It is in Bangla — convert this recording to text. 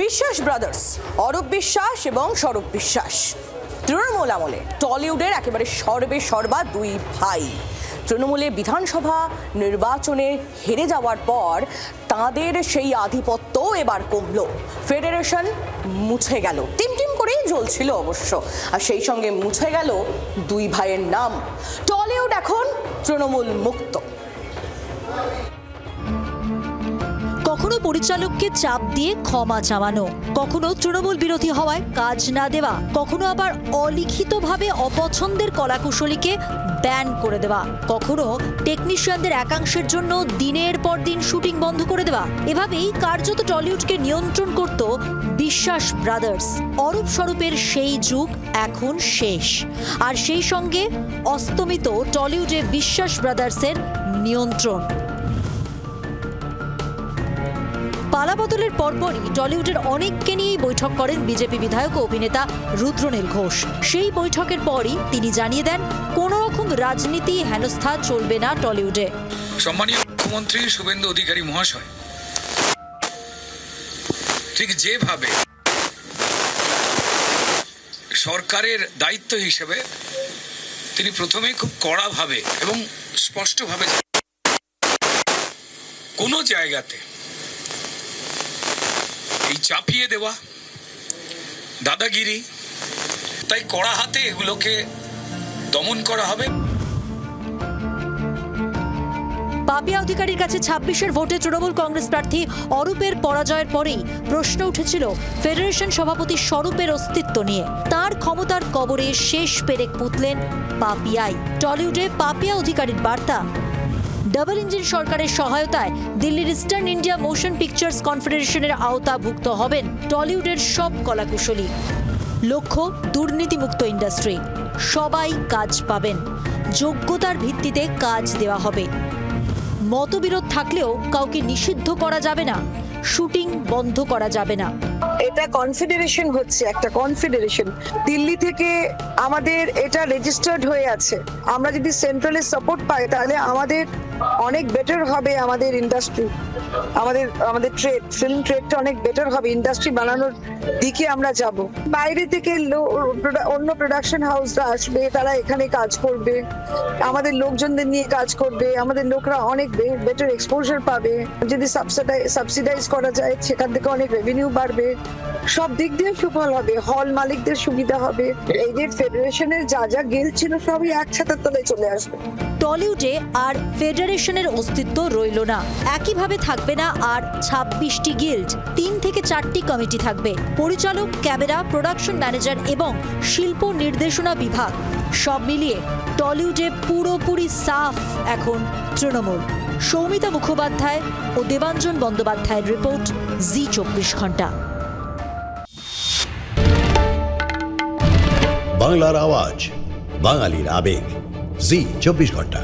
বিশ্বাস ব্রাদার্স, অরূপ বিশ্বাস এবং স্বরূপ বিশ্বাস তৃণমূল আমলে টলিউডের একেবারে সর্বে সর্বা দুই ভাই। তৃণমূলে বিধানসভা নির্বাচনে হেরে যাওয়ার পর তাদের সেই আধিপত্য এবার কমল। ফেডারেশন মুছে গেল, টিম করেই জ্বলছিল অবশ্য, আর সেই সঙ্গে মুছে গেল দুই ভাইয়ের নাম। টলিউড এখন তৃণমূল মুক্ত। কখনো পরিচালককে চাপ দিয়ে ক্ষমা চাওয়ানো, কখনো তৃণমূল বিরোধী হওয়ায় কাজ না দেওয়া, কখনো আবার অলিখিতভাবে অপছন্দের কলাকুশলীকে ব্যান করে দেওয়া, কখনো টেকনিশিয়ানদের একাংশের জন্য দিনের পর দিন শুটিং বন্ধ করে দেওয়া। এভাবেই কার্যত টলিউডকে নিয়ন্ত্রণ করত বিশ্বাস ব্রাদার্স। অরূপ স্বরূপের সেই যুগ এখন শেষ, আর সেই সঙ্গে অস্তমিত টলিউডে বিশ্বাস ব্রাদার্সের নিয়ন্ত্রণ। পালাবদলের পরপরই টলিউডের অনেককে নিয়েই বৈঠক করেন বিজেপি বিধায়ক ও অভিনেতা রুদ্রনীল ঘোষ। সেই বৈঠকের পরই তিনি জানিয়ে দেন, কোনো রকম রাজনীতি হেনস্থা চলবে না টলিউডে। সম্মানীয় মুখ্যমন্ত্রী শুভেন্দু অধিকারী মহাশয় ঠিক যেভাবে সরকারের দায়িত্ব হিসেবে তিনি প্রথমে খুব কড়াভাবে এবং স্পষ্টভাবে কোনো জায়গাতে এই চাপিয়ে দেওয়া, দাদাগিরি, তাই কড়া হাতে এগুলোকে দমন করা হবে। পাপিয়া অধিকারীর কাছে 26-এর ভোটে তৃণমূল কংগ্রেস প্রার্থী অরূপের পরাজয়ের পরেই প্রশ্ন উঠেছিল ফেডারেশন সভাপতি স্বরূপের অস্তিত্ব নিয়ে। তার ক্ষমতার কবরে শেষ পেরেক পুঁতলেন পাপিয়াই। টলিউডে পাপিয়া অধিকারীর বার্তা, ডাবল ইঞ্জিন সরকারের সহায়তায় দিল্লির ইস্টার্ন ইন্ডিয়া মোশন পিকচার্স কনফেডারেশনের আওতাভুক্ত হবেন টলিউডের সব কলাকুশলী। লক্ষ্য দুর্নীতিমুক্ত ইন্ডাস্ট্রি, সবাই কাজ পাবেন, যোগ্যতার ভিত্তিতে কাজ দেওয়া হবে। মতবিরোধ থাকলেও কাউকে নিষিদ্ধ করা যাবে না, শুটিং বন্ধ করা যাবে না। এটা কনফেডারেশন হচ্ছে, একটা কনফেডারেশন। দিল্লি থেকে আমাদের এটা রেজিস্টার্ড হয়ে আছে। আমরা যদি সেন্ট্রালের সাপোর্ট পাই তাহলে আমাদের অনেক বেটার হবে। আমাদের ইন্ডাস্ট্রি, আমাদের ট্রেড, ফিল্ম ট্রেডটা অনেক বেটার হবে। ইন্ডাস্ট্রি বানানোর দিকে আমরা যাব। বাইরে থেকে অন্য প্রোডাকশন হাউসরা আসবে, তারা এখানে কাজ করবে, আমাদের লোকজনদের নিয়ে কাজ করবে। আমাদের লোকরা অনেক বেটার এক্সপোজার পাবে। যদি সাবসিডাইজ করা যায় সেখান থেকে অনেক রেভিনিউ বাড়বে। সব দিক দিয়ে সুফল হবে। হল মালিকদের সুবিধা হবে। এই যে ফেডারেশনের যা গিল্ড ছিল সবই একসাথে তলায় চলে আসবে। টলিউডে আর ফেডারেশনের অস্তিত্ব রইল না। একইভাবে থাকবে না আর 26টি গিল্ড। 3 থেকে 4টি কমিটি থাকবে, পরিচালক, ক্যামেরা, প্রোডাকশন ম্যানেজার এবং শিল্প নির্দেশনা বিভাগ। সব মিলিয়ে টলিউডে পুরোপুরি সাফ এখন তৃণমূল। সৌমিতা মুখোপাধ্যায় ও দেবাঞ্জন বন্দ্যোপাধ্যায়ের রিপোর্ট, জি 24 ঘন্টা। বাংলার আওয়াজ, বাঙালির আবেগ, জি 24 ঘন্টা।